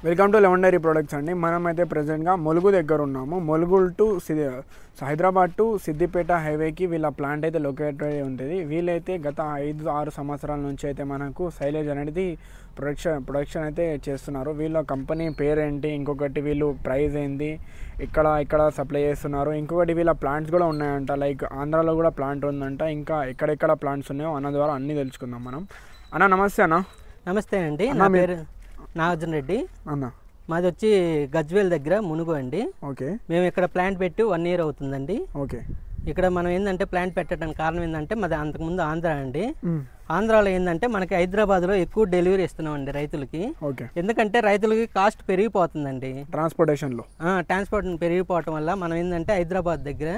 Welcome to lemon dairy products అండి. మనమైతే ప్రెజెంట్గా ములుగు దగ్గర ఉన్నాము. ములుగు టు హైదరాబాద్ టు సిద్దిపేట హైవేకి వీళ్ళ ప్లాంట్ అయితే లొకేట్ అయి ఉంటుంది. వీళ్ళైతే గత 5-6 సంవత్సరాల నుంచి అయితే మనకు సైలేజ్ అనేది ప్రొడక్షన్ అయితే చేస్తున్నారు. వీళ్ళ కంపెనీ పేరేంటి, ఇంకొకటి వీళ్ళు ప్రైస్ ఏంటి, ఇక్కడ సప్లై చేస్తున్నారు, ఇంకొకటి వీళ్ళ ప్లాంట్స్ కూడా ఉన్నాయంట. లైక్ ఆంధ్రాలో కూడా ప్లాంట్ ఉందంట. ఇంకా ఎక్కడెక్కడ ప్లాంట్స్ ఉన్నాయో అన్న ద్వారా అన్నీ తెలుసుకుందాం మనం. అన్న నమస్తే. అన్న నమస్తే అండి. నా పేరు నాగార్జున రెడ్డి అన్న. మాది వచ్చి గజ్వేల్ దగ్గర మునుగు అండి. ఓకే. మేము ఇక్కడ ప్లాంట్ పెట్టి 1 year అవుతుందండి. ఓకే. ఇక్కడ మనం ఏంటంటే ప్లాంట్ పెట్టడానికి కారణం ఏంటంటే మాది అంతకుముందు ఆంధ్ర అండి. ఆంధ్రాలో ఏంటంటే మనకి హైదరాబాద్లో ఎక్కువ డెలివరీ ఇస్తున్నామండి రైతులకి. ఎందుకంటే రైతులకి కాస్ట్ పెరిగిపోతుందండి ట్రాన్స్పోర్ట్ పెరిగిపోవటం వల్ల మనం ఏంటంటే హైదరాబాద్ దగ్గర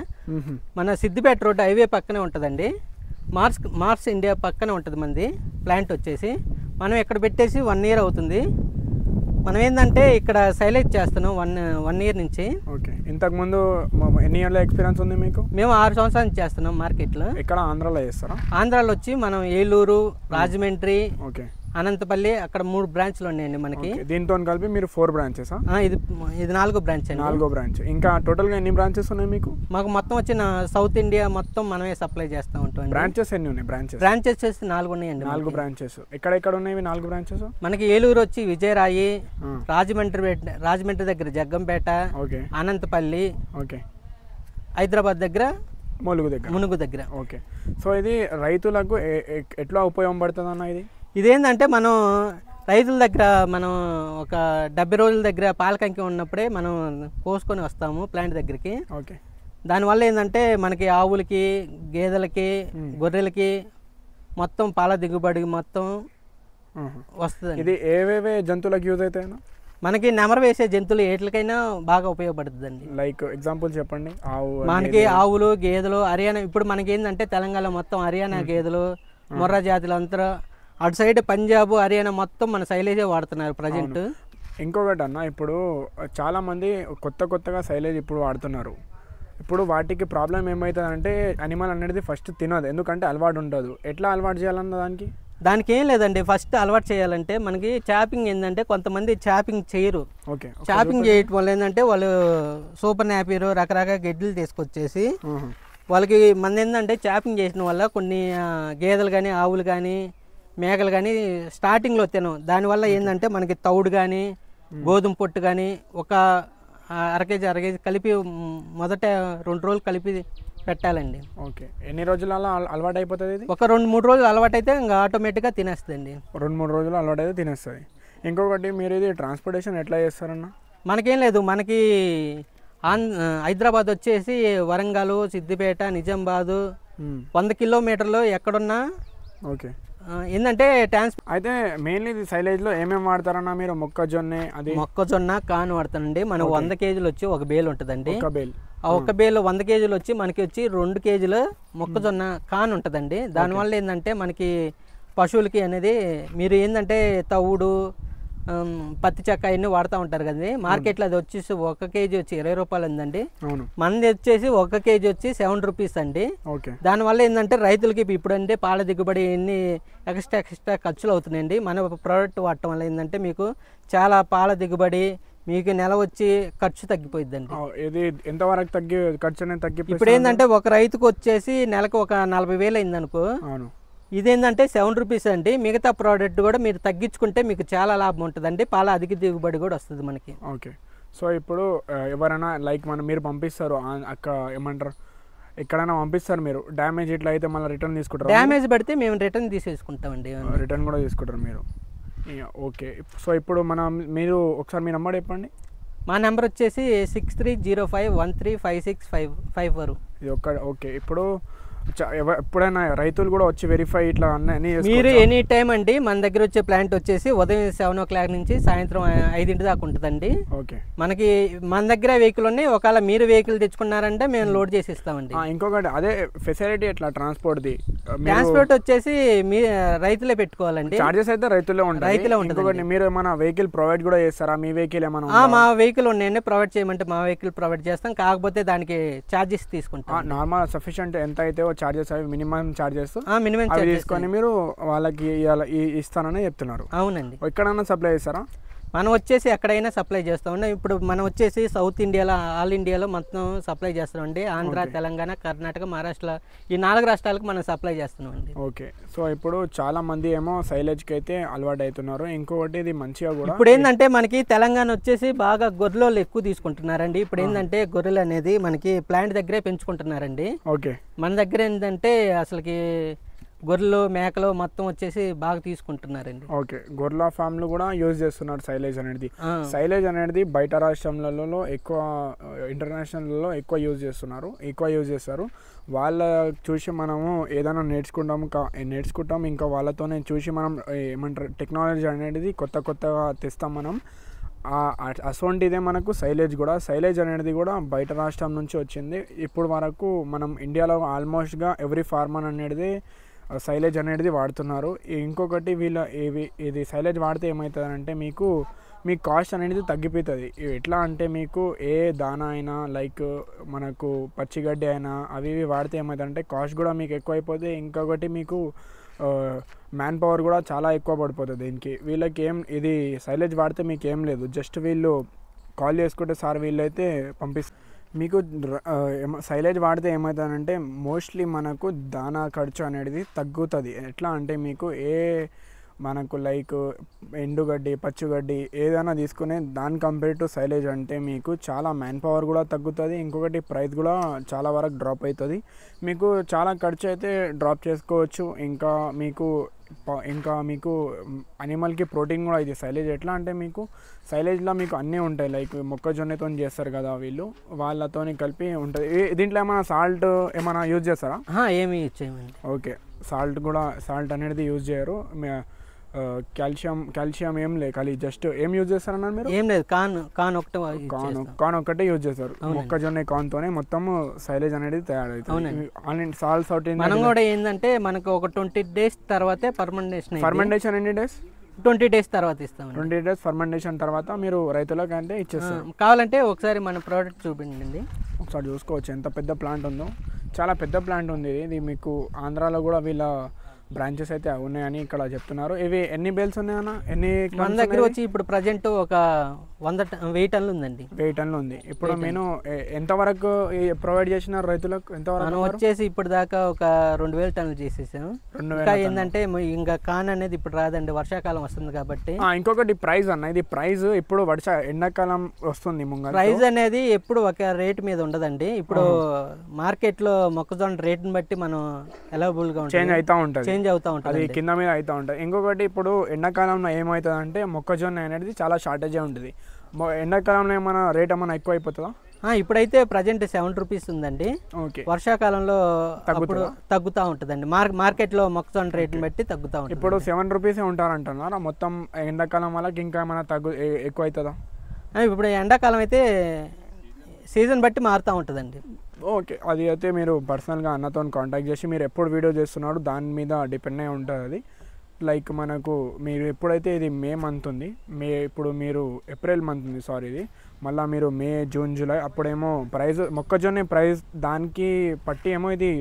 మన సిద్దిపేట రోడ్ హైవే పక్కనే ఉంటుందండి. మార్స్ ఇండియా పక్కనే ఉంటుంది మంది ప్లాంట్ వచ్చేసి. మనం ఇక్కడ పెట్టేసి 1 year అవుతుంది. మనం ఏంటంటే ఇక్కడ సైలేజ్ చేస్తున్నాం 1 year నుంచి. ఓకే. ఇంతకుముందు ఎన్ని ఇయర్ల ఎక్స్పీరియన్స్ ఉంది మీకు? మేము 6 సంవత్సరాల నుంచి చేస్తున్నాం మార్కెట్లో. ఇక్కడ ఆంధ్రాలో చేస్తారా? ఆంధ్రాలో వచ్చి మనం ఏలూరు, రాజమండ్రి, అనంతపల్లి, అక్కడ 3 బ్రాంచ్లు ఉన్నాయండి మనకి. దీంతో కలిపి మీరు 4 branches? ఇది 4వ బ్రాంచ్ అండి. 4వ బ్రాంచ్. ఇంకా టోటల్గా ఎన్ని బ్రాంచెస్ ఉన్నాయి మీకు? మాకు మొత్తం వచ్చిన సౌత్ ఇండియా మొత్తం మనమే సప్లై చేస్తూ ఉంటాం. బ్రాంచెస్ ఎన్ని ఉన్నాయి? బ్రాంచెస్ వచ్చి 4 ఉన్నాయండి. 4 బ్రాంచెస్. ఎక్కడ ఉన్నాయి 4 బ్రాంచెస్? మనకి ఏలూరు వచ్చి విజయరాయి, రాజమండ్రి దగ్గర జగ్గంపేట, అనంతపల్లి, హైదరాబాద్ దగ్గర మునుగు దగ్గర. ఓకే. సో ఇది రైతులకు ఎట్లా ఉపయోగపడుతుంది అన్న? ఇదేంటంటే మనం రైతుల దగ్గర మనం ఒక 70 రోజుల దగ్గర పాలకంకి ఉన్నప్పుడే మనం కోసుకొని వస్తాము ప్లాంట్ దగ్గరికి. ఓకే. దానివల్ల ఏంటంటే మనకి ఆవులకి, గేదెలకి, గొర్రెలకి మొత్తం పాల దిగుబడి మొత్తం వస్తుంది. ఇది ఏవేవే జంతువులకు యూజ్ అవుతాయి? మనకి నెమరు వేసే జంతువులు ఏట్లకైనా బాగా ఉపయోగపడుతుందండి. లైక్ ఎగ్జాంపుల్ చెప్పండి. మనకి ఆవులు, గేదెలు, హర్యానా, ఇప్పుడు మనకి ఏంటంటే తెలంగాణ మొత్తం హర్యానా గేదెలు, మొర్రా జాతులు అంతా, అటు సైడ్ పంజాబ్, హర్యానా మొత్తం మన సైలేజే వాడుతున్నారు ప్రజెంట్. ఇంకొకటి అన్న, ఇప్పుడు చాలామంది కొత్తగా సైలేజ్ ఇప్పుడు వాడుతున్నారు. ఇప్పుడు వాటికి ప్రాబ్లం ఏమవుతుందంటే అనిమల్ అనేది ఫస్ట్ తినదు, ఎందుకంటే అలవాటు ఉండదు. ఎట్లా అలవాటు చేయాలన్న దానికి ఏం లేదండి. ఫస్ట్ అలవాటు చేయాలంటే మనకి చాపింగ్ ఏంటంటే కొంతమంది చాపింగ్ చేయరు. ఓకే. చాపింగ్ చేయటం వల్ల ఏంటంటే వాళ్ళు సూపర్ నాపీరు రకరకాల గడ్డలు తీసుకొచ్చేసి వాళ్ళకి మన ఏంటంటే చాపింగ్ చేసిన వల్ల కొన్ని గేదెలు కానీ, ఆవులు కానీ, మేకలు కానీ స్టార్టింగ్లో తినం. దానివల్ల ఏంటంటే మనకి తౌడు కానీ, గోధుమ పొట్టు కానీ ఒక అర కేజీ కలిపి మొదట 2 రోజులు కలిపి పెట్టాలండి. ఓకే. ఎన్ని రోజులు అలా అలవాటు అయిపోతుంది? ఇది ఒక 2-3 రోజులు అలవాటు అయితే ఇంకా ఆటోమేటిక్గా తినేస్తుంది. 2-3 రోజులు అలవాటు అయితే తినేస్తుంది. ఇంకొకటి, మీరు ఇది ట్రాన్స్పోర్టేషన్ ఎట్లా చేస్తారన్న? మనకేం లేదు. మనకి హైదరాబాద్ వచ్చేసి వరంగల్, సిద్దిపేట, నిజామాబాదు 100 కిలోమీటర్లు ఎక్కడున్నా. ఓకే. ఏంటంటే అయితే మెయిన్లీ ఇది సైలేజ్లో ఏమేమి వాడతారన్నా మీరు? మొక్కజొన్న కాన్ వాడతానండి. మనకు 100 కేజీలు వచ్చి ఒక బేల్ ఉంటుందండి. ఆ ఒక్క బేలు 100 కేజీలు వచ్చి మనకి వచ్చి 2 కేజీలు మొక్కజొన్న కాన్ ఉంటుందండి. దానివల్ల ఏంటంటే మనకి పశువులకి అనేది మీరు ఏంటంటే తవుడు, పత్తి చెక్క అన్నీ వాడుతూ ఉంటారు కదండి. మార్కెట్లో అది వచ్చేసి 1 కేజీ వచ్చి 20 రూపాయలు ఉందండి. మనది వచ్చేసి 1 కేజీ వచ్చి 7 రూపీస్ అండి. దానివల్ల ఏంటంటే రైతులకి ఇప్పుడు అంటే పాల దిగుబడి ఎన్ని ఎక్స్ట్రా ఖర్చులు అవుతున్నాయండి. మన ప్రోడక్ట్ వాడటం వల్ల ఏంటంటే మీకు చాలా పాల దిగుబడి, మీకు నెల వచ్చి ఖర్చు తగ్గిపోయిందండి. ఎంతవరకు ఖర్చు? ఇప్పుడు ఏంటంటే ఒక రైతుకు వచ్చేసి నెలకు ఒక 40,000 అయిందనుకో, ఇదేంటంటే 7 రూపీస్ అండి. మిగతా ప్రోడక్ట్ కూడా మీరు తగ్గించుకుంటే మీకు చాలా లాభం ఉంటుందండి. పాల అధిక దిగుబడి కూడా వస్తుంది మనకి. ఓకే. సో ఇప్పుడు ఎవరైనా లైక్ మీరు పంపిస్తారు ఏమంటారు, ఎక్కడైనా పంపిస్తారు మీరు, డ్యామేజ్ ఇట్లా అయితే మళ్ళీ రిటర్న్ తీసుకుంటారు? డ్యామేజ్ పడితే మేము రిటర్న్ తీసేసుకుంటామండి. రిటర్న్ కూడా తీసుకుంటారు మీరు? ఓకే. సో ఇప్పుడు మీరు ఒకసారి మీ నెంబర్ చెప్పండి. మా నెంబర్ వచ్చేసి 6305135654. ఇది ఓకే. ఇప్పుడు ఎప్పుడైనా రైతులు కూడా వచ్చి వెరిఫై ఇట్లా అన్నీ మీరు ఎనీ టైం అండి. మన దగ్గర వచ్చే ప్లాంట్ వచ్చేసి ఉదయం 7 o'clock నుంచి సాయంత్రం 5 దాకా ఉంటుందండి. ఓకే. మనకి మన దగ్గర వెహికల్ ఉన్నాయి. ఒకవేళ మీరు వెహికల్ తెచ్చుకున్నారంటే మేము లోడ్ చేసి ఇస్తామండి. ఇంకొకటి అదే ఫెసిలిటీ ఎట్లా ట్రాన్స్పోర్ట్ వచ్చేసి మీ రైతులే పెట్టుకోవాలండి. చార్జెస్ అయితే రైతులే ఉంటుంది. మీరు ఏమైనా వెహికల్ ప్రొవైడ్ కూడా చేస్తారా? మీ వెహికల్ ఏమైనా? మా వెహికల్ ఉన్నాయండి. ప్రొవైడ్ చేయమంటే మా వెహికల్ ప్రొవైడ్ చేస్తాం. కాకపోతే దానికి చార్జెస్ తీసుకుంటాం. నార్మల్ సఫిషియంట్ ఎంత అయితే చార్జెస్, అవి మినిమం చార్జెస్ మినిమం తీసుకొని మీరు వాళ్ళకి ఇస్తానని చెప్తున్నారు. అవునండి. ఎక్కడన్నా సప్లై చేస్తారా? మనం వచ్చేసి ఎక్కడైనా సప్లై చేస్తామండి. ఇప్పుడు మనం వచ్చేసి సౌత్ ఇండియాలో ఆల్ ఇండియాలో మొత్తం సప్లై చేస్తామండి. ఆంధ్ర, తెలంగాణ, కర్ణాటక, మహారాష్ట్ర ఈ 4 రాష్ట్రాలకు మనం సప్లై చేస్తున్నామండి. ఓకే. సో ఇప్పుడు చాలా మంది ఏమో సైలేజ్కి అయితే అలవాటు అవుతున్నారు. ఇంకొకటి ఇది మంచిగా కూడా ఇప్పుడు ఏంటంటే మనకి తెలంగాణ వచ్చేసి బాగా గొర్రెలు ఎక్కువ తీసుకుంటున్నారండి. ఇప్పుడు ఏంటంటే గొర్రెలు అనేది మనకి ప్లాంట్ దగ్గరే పెంచుకుంటున్నారండి. ఓకే. మన దగ్గర ఏంటంటే అసలుకి గొర్రెలు, మేకలు మొత్తం వచ్చేసి బాగా తీసుకుంటున్నారండి. ఓకే. గొర్రెల ఫామ్లు కూడా యూజ్ చేస్తున్నారు సైలేజ్ అనేది. సైలేజ్ అనేది బయట రాష్ట్రాలలో ఎక్కువ, ఇంటర్నేషనల్లో ఎక్కువ యూజ్ చేస్తారు. వాళ్ళ చూసి మనము ఏదైనా నేర్చుకుంటాం. ఇంకా వాళ్ళతోనే చూసి మనం ఏమంటారు టెక్నాలజీ అనేది కొత్తగా తెస్తాం మనం. అసొంటిదే మనకు సైలేజ్ అనేది కూడా బయట రాష్ట్రం నుంచి వచ్చింది. ఇప్పుడు వరకు మనం ఇండియాలో ఆల్మోస్ట్గా ఎవ్రీ ఫార్మర్ అనేది సైలేజ్ అనేది వాడుతున్నారు. ఇంకొకటి ఇది సైలేజ్ వాడితే ఏమవుతుందంటే మీకు కాస్ట్ అనేది తగ్గిపోతుంది. ఎట్లా అంటే మీకు ఏ దానా అయినా లైక్ మనకు పచ్చిగడ్డి అయినా అవి వాడితే ఏమవుతుందంటే కాస్ట్ కూడా మీకు ఎక్కువ అయిపోతుంది. ఇంకొకటి మీకు మ్యాన్ పవర్ కూడా చాలా ఎక్కువ పడిపోతుంది దీనికి. వీళ్ళకి ఇది సైలేజ్ వాడితే మీకు ఏం లేదు, జస్ట్ వీళ్ళు కాల్ చేసుకుంటే సార్ వీళ్ళైతే పంపిస్తారు. మీకు సైలేజ్ వాడితే ఏమవుతుందంటే మోస్ట్లీ మనకు దానా ఖర్చు అనేది తగ్గుతుంది. ఎట్లా అంటే మీకు మనకు లైక్ ఎండుగడ్డి, పచ్చిగడ్డి ఏదైనా తీసుకునే దాని కంపేర్ టు సైలేజ్ అంటే మీకు చాలా మ్యాన్ పవర్ కూడా తగ్గుతుంది. ఇంకొకటి ప్రైస్ కూడా చాలా వరకు డ్రాప్ అవుతుంది. మీకు చాలా ఖర్చు అయితే డ్రాప్ చేసుకోవచ్చు. ఇంకా మీకు అనిమల్కి ప్రోటీన్ కూడా ఇది సైలేజ్. ఎట్లా అంటే మీకు సైలేజ్లో మీకు అన్నీ ఉంటాయి. లైక్ మొక్కజొన్నతో చేస్తారు కదా వీళ్ళు, వాళ్ళతోని కలిపి ఉంటుంది. దీంట్లో ఏమైనా సాల్ట్ ఏమైనా యూజ్ చేస్తారా? ఏమి యూజ్ చేయమండి. ఓకే. సాల్ట్ అనేది యూజ్ చేయరు. కాల్షియం ఏం లేదు, ఖాళీ జస్ట్ ఏం యూజ్ చేస్తారన్నారు మీరు? ఏం లేదు, కాన్ ఒకటే యూజ్ చేస్తారు. మొక్కజొన్న కాన్తోనే మొత్తం సైలేజ్ అనేది తయారవుతుంది. మనం కూడా ఏంటంటే మనకు ఒక 20 days తర్వాతే ఫర్మెంటేషన్ ఎన్ని డేస్? 20 days తర్వాత ఇస్తాం. 20 days ఫర్మెంటేషన్ తర్వాత మీరు రైతులకు అంటే ఇచ్చేస్తారు. కావాలంటే ఒకసారి మన ప్రోడక్ట్ చూపించండి, ఒకసారి చూసుకోవచ్చు ఎంత పెద్ద ప్లాంట్ ఉందో. చాలా పెద్ద ప్లాంట్ ఉంది ఇది. మీకు ఆంధ్రాలో కూడా వీళ్ళ బ్రాంచెస్ అయితే ఉన్నాయని ఇక్కడ చెప్తున్నారు. ఇవి ఎన్ని బేల్స్ ఉన్నాయన్న? మన దగ్గర వచ్చి ఇప్పుడు ప్రజెంట్ ఒక 1000 టన్నులు ఉందండి. 1000 టన్నులు ఉంది. ఇప్పుడు నేను ఎంతవరకు ప్రొవైడ్ చేసినారు రైతులకు? ఎంతవరకు వచ్చేసి ఇప్పుడు దాకా ఒక 2000 టన్నులు చేసేసాం. ఇంకా ఏంటంటే ఇంకా కాన్ అనేది ఇప్పుడు రాదండి, వర్షాకాలం వస్తుంది కాబట్టి. ఇంకొకటి ప్రైస్ అన్న, ఇది ప్రైస్ ఇప్పుడు ఎండాకాలం వస్తుంది ముంగ. ప్రైస్ అనేది ఎప్పుడు ఒక రేట్ మీద ఉండదండి. ఇప్పుడు మార్కెట్ లో మొక్కజొన్న రేట్ని బట్టి మనం అవైలబుల్ గా చేంజ్ అవుతా ఉంటుంది, అది కింద మీద అవుతూ ఉంటుంది. ఇంకొకటి ఇప్పుడు ఎండాకాలంలో ఏమవుతుంది అంటే మొక్కజొన్న అనేది చాలా షార్టేజ్ ఉంటుంది. ఎండాకాలంలో ఏమైనా రేట్ ఏమైనా ఎక్కువ అయిపోతుందా? ఇప్పుడైతే ప్రజెంట్ 7 రూపీస్ ఉందండి. వర్షాకాలంలో తగ్గుతూ ఉంటుందండి. మార్కెట్ లో మొక్కజొన్న రేట్ని బట్టి తగ్గుతూ ఉంటుంది. ఇప్పుడు 7 రూపీస్ ఉంటారంటున్నారా మొత్తం ఎండాకాలం వాళ్ళకి? ఇంకా ఏమైనా ఎక్కువ అవుతుందా? ఇప్పుడు ఎండాకాలం అయితే సీజన్ బట్టి మారుతూ ఉంటుందండి. ఓకే. అది అయితే మీరు పర్సనల్గా అన్నతో కాంటాక్ట్ చేసి మీరు ఎప్పుడు వీడియో చేస్తున్నాడు దాని మీద డిపెండ్ అయి ఉంటుంది అది. లైక్ మనకు మీరు ఎప్పుడైతే ఇది మే మంత్ ఉంది, ఇప్పుడు మీరు ఏప్రిల్ మంత్ ఉంది సారీ, ఇది మళ్ళీ మీరు మే, జూన్, జూలై అప్పుడేమో ప్రైస్ మొక్కజొన్న ప్రైస్ దానికి పట్టి ఏమో ఇది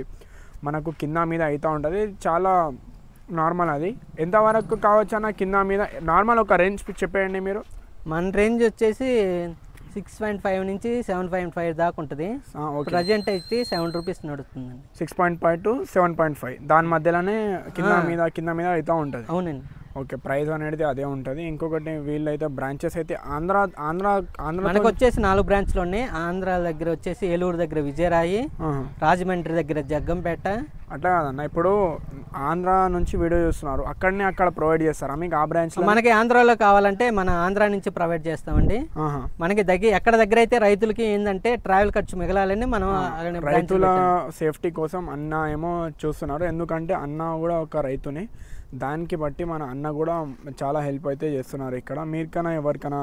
మనకు కింద మీద అవుతూ ఉంటుంది. చాలా నార్మల్. అది ఎంతవరకు కావచ్చు అన్న కింద మీద నార్మల్ ఒక రేంజ్ చెప్పేయండి మీరు. మన రేంజ్ వచ్చేసి 6.5 నుంచి 7.5 దాకా ఉంటుంది. ప్రజెంట్ అయితే 7 రూపీస్ నడుస్తుందండి. 6.5 to 7.5 దాని మధ్యలోనే కింద మీద అవుతూ ఉంటుంది. అవునండి. ఓకే. ప్రైస్ అనేది అదే ఉంటుంది. ఇంకొకటి వీళ్ళైతే బ్రాంచెస్ అయితే ఆంధ్ర మనకు వచ్చేసి 4 బ్రాంచ్లు ఉన్నాయి. ఆంధ్ర దగ్గర వచ్చేసి ఏలూరు దగ్గర విజయరాయి, రాజమండ్రి దగ్గర జగ్గంపేట. అట్లా కాదన్న, ఇప్పుడు ఆంధ్ర నుంచి వీడియో చూస్తున్నారు, అక్కడ ప్రొవైడ్ చేస్తారా మీకు ఆ బ్రాంచ్? మనకి ఆంధ్రాలో కావాలంటే మన ఆంధ్ర నుంచి ప్రొవైడ్ చేస్తామండి. మనకి ఎక్కడ దగ్గర అయితే రైతులకి ఏంటంటే ట్రావెల్ ఖర్చు మిగలాలని మనం రైతుల సేఫ్టీ కోసం అన్న ఏమో చూస్తున్నారు. ఎందుకంటే అన్న కూడా ఒక రైతుని, దానికి బట్టి మన అన్న కూడా చాలా హెల్ప్ అయితే చేస్తున్నారు ఇక్కడ. మీకైనా ఎవరికైనా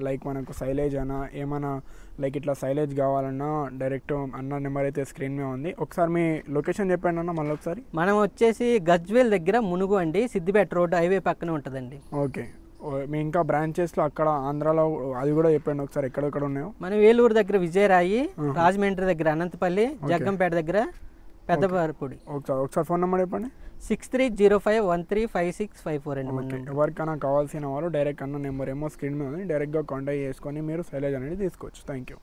లైక్ మనకు సైలేజ్ అయినా ఏమైనా లైక్ ఇట్లా సైలేజ్ కావాలన్నా డైరెక్ట్ అన్న నెంబర్ అయితే స్క్రీన్ మీద ఉంది. ఒకసారి మీ లొకేషన్ చెప్పండి అన్న మళ్ళీ ఒకసారి. మనం వచ్చేసి గజ్వేల్ దగ్గర మునుగు అండి, సిద్దిపేట రోడ్ హైవే పక్కనే ఉంటుందండి. ఓకే. మీ ఇంకా బ్రాంచెస్లో అక్కడ ఆంధ్రాలో అది కూడా చెప్పండి ఒకసారి ఎక్కడెక్కడ ఉన్నాయో. మనం ఏలూరు దగ్గర విజయరాయి, రాజమండ్రి దగ్గర అనంతపల్లి, జగ్గంపేట దగ్గర పెద్ద పొడి. ఒకసారి ఫోన్ నెంబర్ చెప్పండి. 6305135654 అండి మన నెంబర్. ఎవరికైనా కావాల్సిన వాళ్ళు డైరెక్ట్ అన్న నెంబర్ ఏమో స్క్రీన్ మీద ఉంది, డైరెక్ట్గా కాంటాక్ట్ చేసుకొని మీరు సైలేజ్ అనేది తీసుకోవచ్చు. Thank you.